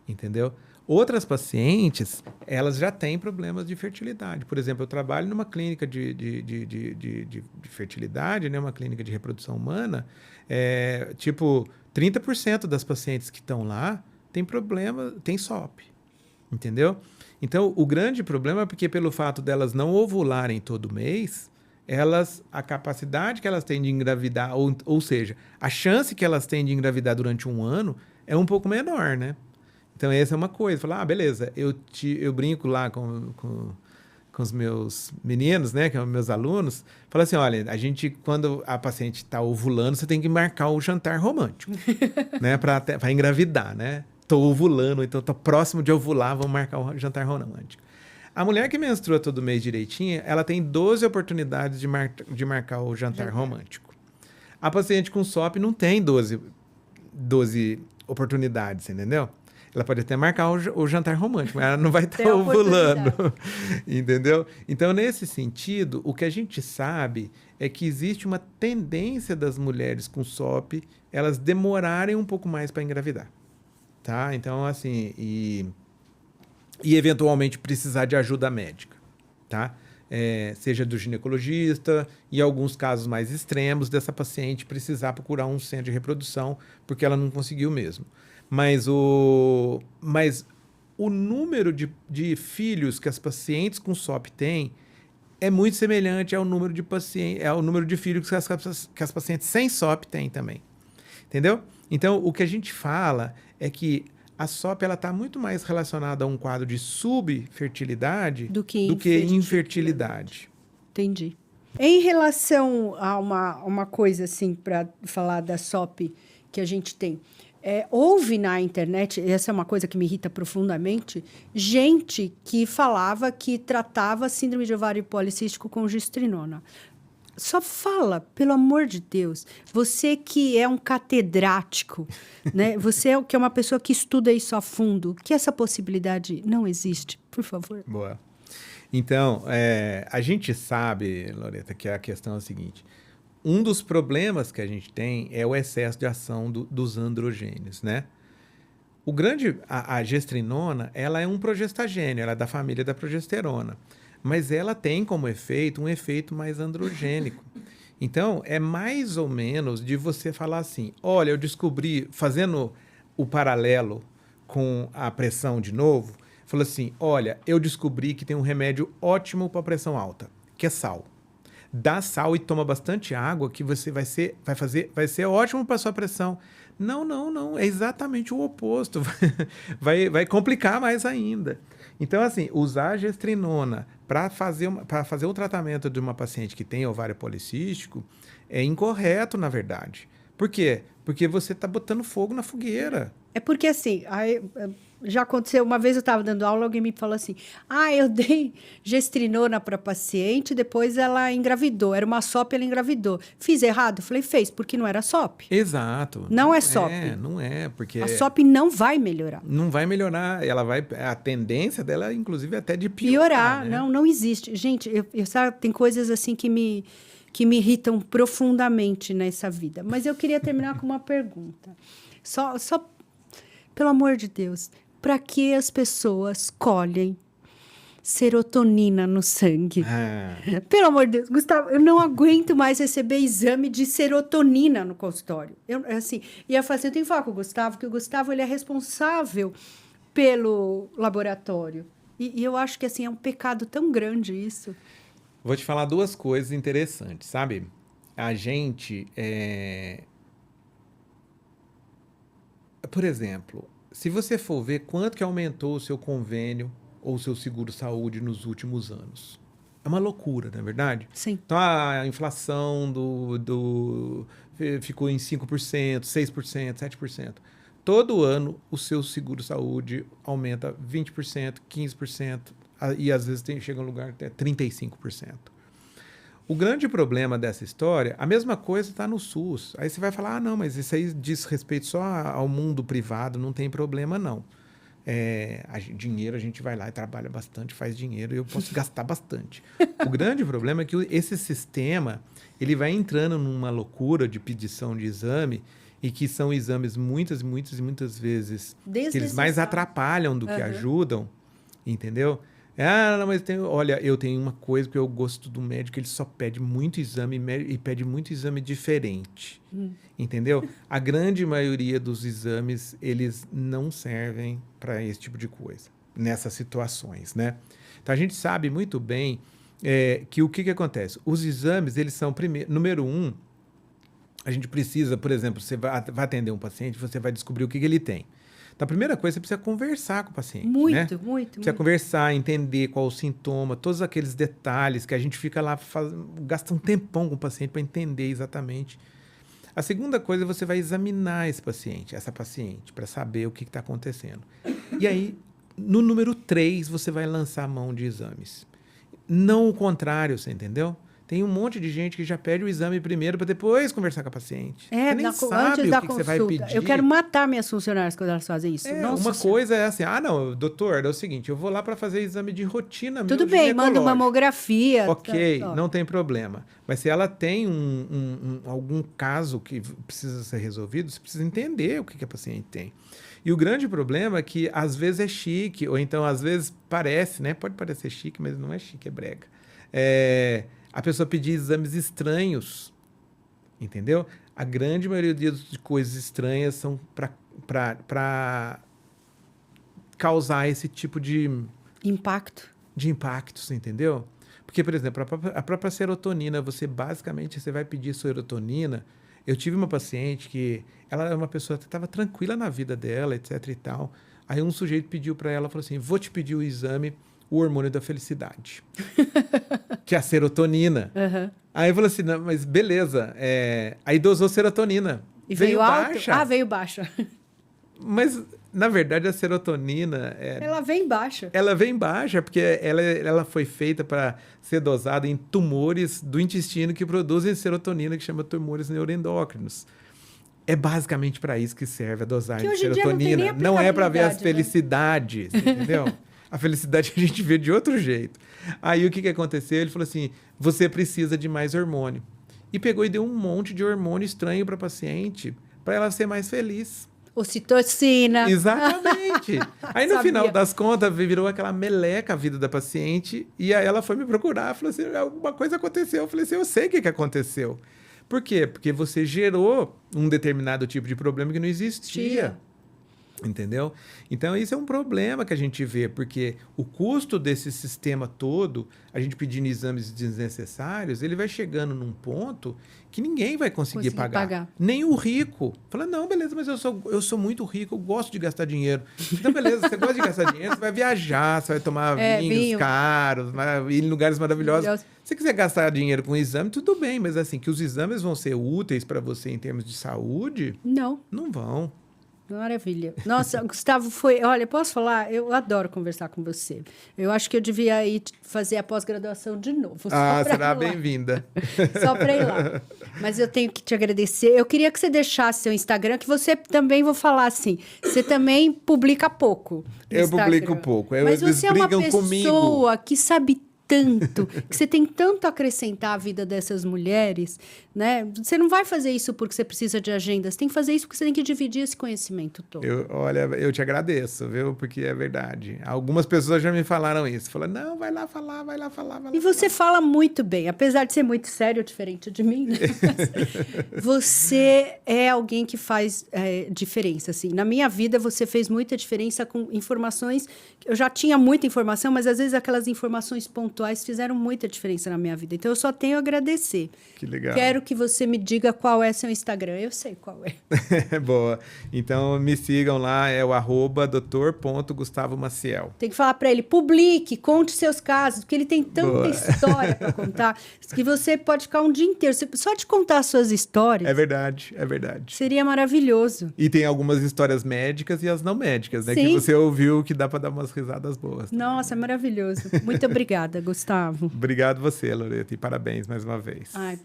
entendeu? Outras pacientes, elas já têm problemas de fertilidade. Por exemplo, eu trabalho numa clínica de fertilidade, né? Uma clínica de reprodução humana. 30% das pacientes que estão lá tem problema, tem SOP, entendeu? Então, o grande problema é porque pelo fato delas não ovularem todo mês, a capacidade que elas têm de engravidar, ou seja, a chance que elas têm de engravidar durante um ano é um pouco menor, né? Então, essa é uma coisa. Falar, beleza, eu brinco lá com os meus meninos, né, que são meus alunos, falo assim, olha, quando a paciente está ovulando, você tem que marcar o jantar romântico, né, para engravidar, né? Estou ovulando, então estou próximo de ovular, vamos marcar o jantar romântico. A mulher que menstrua todo mês direitinho, ela tem 12 oportunidades de marcar o jantar romântico. A paciente com SOP não tem 12 oportunidades, entendeu? Ela pode até marcar o jantar romântico, mas ela não vai estar ovulando, entendeu? Então, nesse sentido, o que a gente sabe é que existe uma tendência das mulheres com SOP elas demorarem um pouco mais para engravidar, tá? Então, assim, e eventualmente precisar de ajuda médica, tá? Seja do ginecologista, e alguns casos mais extremos dessa paciente precisar procurar um centro de reprodução porque ela não conseguiu mesmo. Mas o número de filhos que as pacientes com SOP têm é muito semelhante ao número de filhos que as pacientes sem SOP têm também. Entendeu? Então, o que a gente fala é que a SOP está muito mais relacionada a um quadro de subfertilidade do que infertilidade. Entendi. Em relação a uma coisa assim, para falar da SOP que a gente tem, houve na internet, essa é uma coisa que me irrita profundamente, gente que falava que tratava síndrome de ovário policístico com gestrinona. Só fala, pelo amor de Deus, você que é um catedrático, né? Você que é uma pessoa que estuda isso a fundo, que essa possibilidade não existe, por favor. Boa. Então, a gente sabe, Loreta, que a questão é a seguinte. Um dos problemas que a gente tem é o excesso de ação dos androgênios, né? A gestrinona, ela é um progestagênio, ela é da família da progesterona, mas ela tem como efeito um efeito mais androgênico. Então, é mais ou menos de você falar assim, olha, eu descobri, fazendo o paralelo com a pressão de novo, falou assim, olha, eu descobri que tem um remédio ótimo para pressão alta, que é sal. Dá sal e toma bastante água que você vai ser ótimo para sua pressão. Não, é exatamente o oposto. Vai complicar mais ainda. Então, assim, usar a gestrinona para fazer o tratamento de uma paciente que tem ovário policístico é incorreto, na verdade. Por quê? Porque você está botando fogo na fogueira. É porque, assim, Já aconteceu, uma vez eu estava dando aula, alguém me falou assim, eu dei gestrinona para paciente, depois ela engravidou, era uma SOP, ela engravidou. Fiz errado? Eu falei, fez, porque não era SOP. Exato. Não é SOP. Não é, porque... A SOP não vai melhorar. Não vai melhorar, a tendência dela, inclusive, até de piorar, né? Não existe. Gente, sabe, tem coisas assim que me irritam profundamente nessa vida. Mas eu queria terminar com uma pergunta. Só pelo amor de Deus, para que as pessoas colhem serotonina no sangue? Pelo amor de Deus, Gustavo, eu não aguento mais receber exame de serotonina no consultório. Eu tenho que falar com o Gustavo, que o Gustavo ele é responsável pelo laboratório. E eu acho que assim, é um pecado tão grande isso. Vou te falar duas coisas interessantes, sabe? A gente, por exemplo, se você for ver quanto que aumentou o seu convênio ou o seu seguro-saúde nos últimos anos. É uma loucura, não é verdade? Sim. Então, a inflação ficou em 5%, 6%, 7%. Todo ano, o seu seguro-saúde aumenta 20%, 15%, e às vezes chega a um lugar até 35%. O grande problema dessa história, a mesma coisa está no SUS. Aí você vai falar, não, mas isso aí diz respeito só ao mundo privado, não tem problema não. Dinheiro a gente vai lá e trabalha bastante, faz dinheiro e eu posso gastar bastante. O grande problema é que esse sistema ele vai entrando numa loucura de pedição de exame e que são exames muitas vezes que eles mais atrapalham do que ajudam, entendeu? Não, mas olha, eu tenho uma coisa que eu gosto do médico, ele só pede muito exame e pede muito exame diferente, entendeu? A grande maioria dos exames, eles não servem para esse tipo de coisa, nessas situações, né? Então, a gente sabe muito bem que o que acontece? Os exames, eles são, número um, a gente precisa, por exemplo, você vai atender um paciente, você vai descobrir o que ele tem. Então, a primeira coisa, você precisa conversar com o paciente, né? Precisa conversar, entender qual o sintoma, todos aqueles detalhes que a gente fica lá, gasta um tempão com o paciente para entender exatamente. A segunda coisa, você vai examinar essa paciente, para saber o que está acontecendo. E aí, no número 3, você vai lançar a mão de exames. Não o contrário, você entendeu? Tem um monte de gente que já pede o exame primeiro para depois conversar com a paciente. Você nem sabe antes da o que consulta. você vai pedir. Eu quero matar minhas funcionárias quando elas fazem isso. Uma coisa é assim, não, doutor, é o seguinte, eu vou lá para fazer exame de rotina. Tudo bem, manda uma mamografia. Ok, não tem problema. Mas se ela tem algum caso que precisa ser resolvido, você precisa entender o que a paciente tem. E o grande problema é que às vezes é chique, ou então às vezes parece, né? Pode parecer chique, mas não é chique, é brega. A pessoa pedir exames estranhos, entendeu? A grande maioria de coisas estranhas são para causar esse tipo de impacto. De impactos, entendeu? Porque, por exemplo, a própria serotonina, você vai pedir serotonina. Eu tive uma paciente que ela era uma pessoa que estava tranquila na vida dela, etc e tal. Aí um sujeito pediu para ela, falou assim, vou te pedir o exame, o hormônio da felicidade, que é a serotonina. Aí eu falei assim, não, mas beleza. Aí dosou serotonina. E veio baixa? Veio baixa. Mas, na verdade, a serotonina... ela vem baixa. Ela vem baixa, porque ela foi feita para ser dosada em tumores do intestino que produzem serotonina, que chama tumores neuroendócrinos. É basicamente para isso que serve a dosagem de serotonina. Não é para ver as felicidades, entendeu? A felicidade a gente vê de outro jeito. Aí o que aconteceu? Ele falou assim, você precisa de mais hormônio. E pegou e deu um monte de hormônio estranho para a paciente, para ela ser mais feliz. Ocitocina. Exatamente. Aí no final das contas, virou aquela meleca a vida da paciente, e aí ela foi me procurar, falou assim, alguma coisa aconteceu. Eu falei assim, eu sei o que aconteceu. Por quê? Porque você gerou um determinado tipo de problema que não existia. Entendeu? Então, isso é um problema que a gente vê, porque o custo desse sistema todo, a gente pedindo exames desnecessários, ele vai chegando num ponto que ninguém vai conseguir pagar. Nem o rico. Fala, não, beleza, mas eu sou muito rico, eu gosto de gastar dinheiro. Então, beleza, você gosta de gastar dinheiro, você vai viajar, você vai tomar vinhos caros, vai ir em lugares maravilhosos. Se você quiser gastar dinheiro com exame, tudo bem, mas assim, que os exames vão ser úteis para você em termos de saúde? Não. Não vão. Maravilha. Nossa, Gustavo, olha, posso falar? Eu adoro conversar com você. Eu acho que eu devia ir fazer a pós-graduação de novo. Será bem-vinda. Só para ir lá. Mas eu tenho que te agradecer. Eu queria que você deixasse seu Instagram, que você também, vou falar assim, você também publica pouco. Eu publico pouco. Mas eles você é uma pessoa comigo. que sabe tanto, que você tem tanto a acrescentar à vida dessas mulheres, né? Você não vai fazer isso porque você precisa de agenda, você tem que fazer isso porque você tem que dividir esse conhecimento todo. Olha, eu te agradeço, viu? Porque é verdade. Algumas pessoas já me falaram isso. Falaram, não, vai lá falar, vai lá falar. E você fala muito bem, apesar de ser muito sério, diferente de mim, né? Você é alguém que faz diferença, assim. Na minha vida, você fez muita diferença com informações. Eu já tinha muita informação, mas às vezes aquelas informações pontuais fizeram muita diferença na minha vida. Então, eu só tenho a agradecer. Que legal. Quero que você me diga qual é seu Instagram. Eu sei qual é. Boa. Então, me sigam lá, é o @dr.gustavomaciel. Tem que falar para ele, publique, conte seus casos, porque ele tem tanta história para contar, que você pode ficar um dia inteiro. Só de contar suas histórias. É verdade, é verdade. Seria maravilhoso. E tem algumas histórias médicas e as não médicas, né? Sim. Que você ouviu que dá para dar umas risadas boas. Nossa, é maravilhoso. Muito obrigada, Gustavo. Obrigado você, Loreto, e parabéns mais uma vez. Ai,